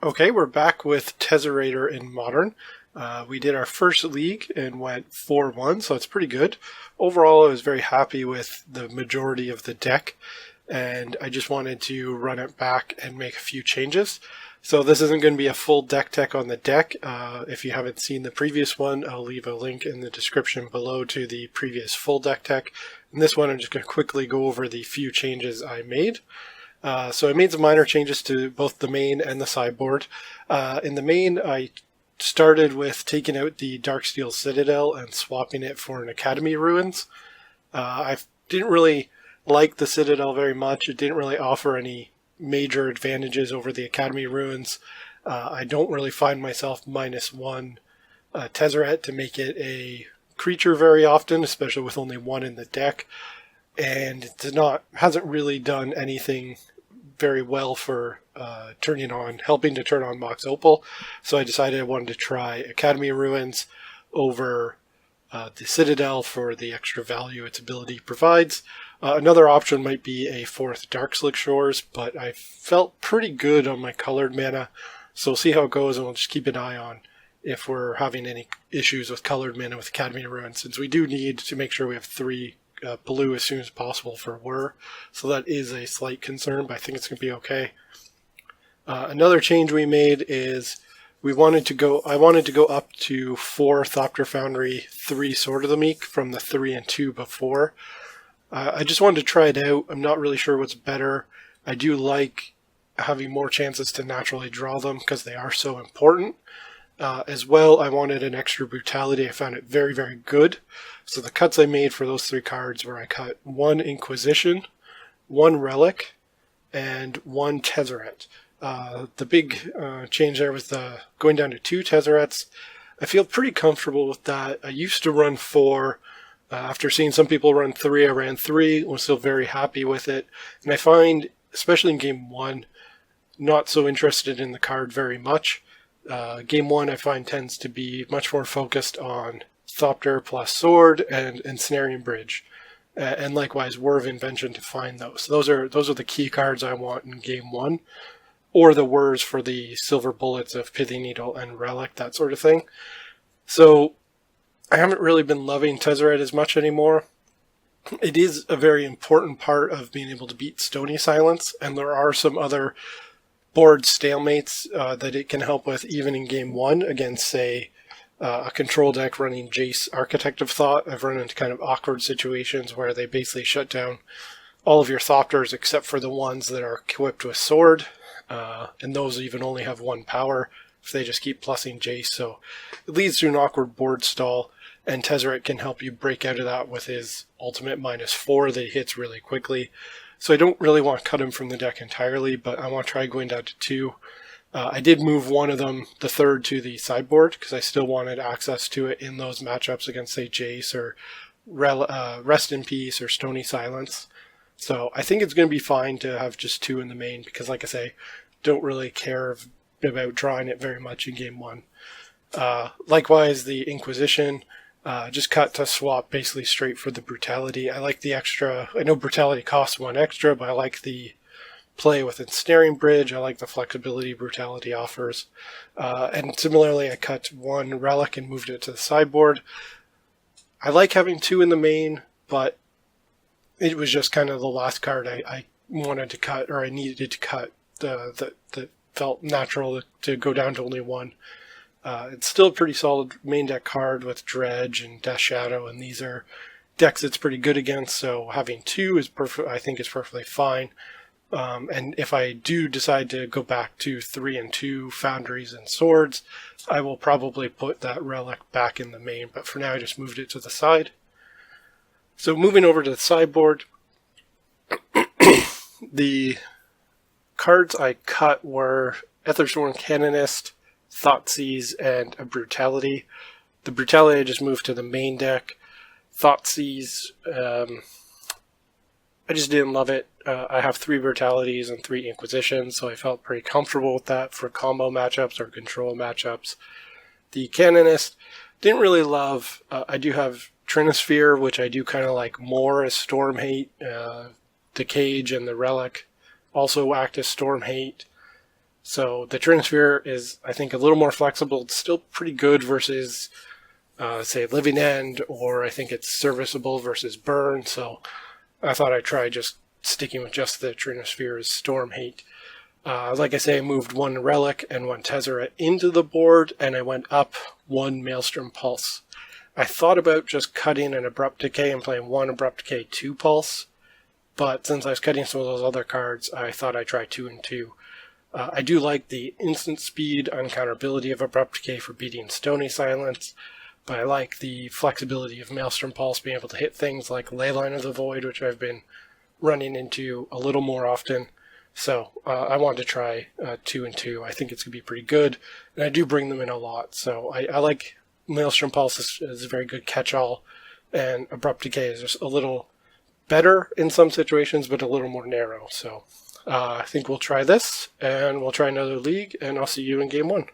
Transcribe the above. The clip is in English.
Okay, we're back with Tezzerator in Modern. We did our first league and went 4-1, so it's pretty good. Overall, I was very happy with the majority of the deck, and I just wanted to run it back and make a few changes. So this isn't going to be a full deck tech on the deck. If you haven't seen the previous one, I'll leave a link in the description below to the previous full deck tech. In this one, I'm just going to quickly go over the few changes I made. So I made some minor changes to both the main and the sideboard. In the main, I started with taking out the Darksteel Citadel and swapping it for an Academy Ruins. I didn't really like the Citadel very much. It didn't really offer any major advantages over the Academy Ruins. I don't really find myself -1 Tezzerator to make it a creature very often, especially with only one in the deck. And it hasn't really done anything very well for helping to turn on Mox Opal. So I decided I wanted to try Academy Ruins over the Citadel for the extra value its ability provides. Another option might be a 4th Darkslick Shores, but I felt pretty good on my colored mana, so we'll see how it goes, and we'll just keep an eye on if we're having any issues with colored mana with Academy Ruins, since we do need to make sure we have 3 blue as soon as possible for Whir, so that is a slight concern, but I think it's going to be okay. Another change we made is I wanted to go up to 4 Thopter Foundry, 3 Sword of the Meek from the 3 and 2 before. I just wanted to try it out. I'm not really sure what's better. I do like having more chances to naturally draw them because they are so important. As well, I wanted an extra brutality. I found it very, very good. So the cuts I made for those 3 cards were I cut 1 Inquisition, 1 Relic, and 1 Tezzeret. The big change there was going down to 2 Tezzerets. I feel pretty comfortable with that. I used to run 4. After seeing some people run 3, I ran 3. Was still very happy with it. And I find, especially in Game 1, not so interested in the card very much. Game 1 I find tends to be much more focused on Thopter plus Sword and Ensnaring Bridge, and likewise Whir of Invention to find those. Those are the key cards I want in Game 1, or the Whirs for the silver bullets of Pithing Needle and Relic, that sort of thing. So I haven't really been loving Tezzerator as much anymore. It is a very important part of being able to beat Stony Silence, and there are some other board stalemates that it can help with even in Game 1 against, say, a control deck running Jace Architect of Thought. I've run into kind of awkward situations where they basically shut down all of your Thopters except for the ones that are equipped with Sword, and those even only have 1 power if they just keep plussing Jace, so it leads to an awkward board stall, and Tezzerator can help you break out of that with his ultimate -4 that he hits really quickly. So I don't really want to cut him from the deck entirely, but I want to try going down to 2. I did move one of them, the 3rd, to the sideboard, because I still wanted access to it in those matchups against, say, Jace or Rest in Peace or Stony Silence. So I think it's going to be fine to have just 2 in the main, because like I say, don't really care about drawing it very much in Game 1. Likewise, the Inquisition, just cut to swap basically straight for the Brutality. I like the extra. I know Brutality costs 1 extra, but I like the play with Ensnaring Bridge. I like the flexibility Brutality offers. And similarly, I cut 1 Relic and moved it to the sideboard. I like having 2 in the main, but it was just kind of the last card I wanted to cut, or I needed to cut, that felt natural to go down to only 1. It's still a pretty solid main deck card with Dredge and Death Shadow, and these are decks it's pretty good against, so having 2 is I think is perfectly fine. And if I do decide to go back to 3 and 2 Foundries and Swords, I will probably put that Relic back in the main, but for now I just moved it to the side. So moving over to the sideboard, the cards I cut were Ethersworn Canonist, Thoughtseize, and a Brutality. The Brutality I just moved to the main deck. Thoughtseize, I just didn't love it. I have 3 Brutalities and 3 Inquisitions, so I felt pretty comfortable with that for combo matchups or control matchups. The Canonist, didn't really love. I do have Trinosphere, which I do kind of like more as Storm Hate. The Cage and the Relic also act as Storm Hate. So the Trinosphere is, I think, a little more flexible. It's still pretty good versus, say, Living End, or I think it's serviceable versus Burn. So I thought I'd try just sticking with just the Trinosphere's Storm Hate. Like I say, I moved one Relic and one Tezzerator into the board, and I went up one Maelstrom Pulse. I thought about just cutting an Abrupt Decay and playing one Abrupt Decay 2 Pulse, but since I was cutting some of those other cards, I thought I'd try 2 and 2. I do like the instant speed uncounterability of Abrupt Decay for beating Stony Silence, but I like the flexibility of Maelstrom Pulse being able to hit things like Leyline of the Void, which I've been running into a little more often. So I wanted to try 2 and 2. I think it's going to be pretty good, and I do bring them in a lot. So I like Maelstrom Pulse is a very good catch-all, and Abrupt Decay is just a little better in some situations, but a little more narrow. So I think we'll try this, and we'll try another league, and I'll see you in Game 1.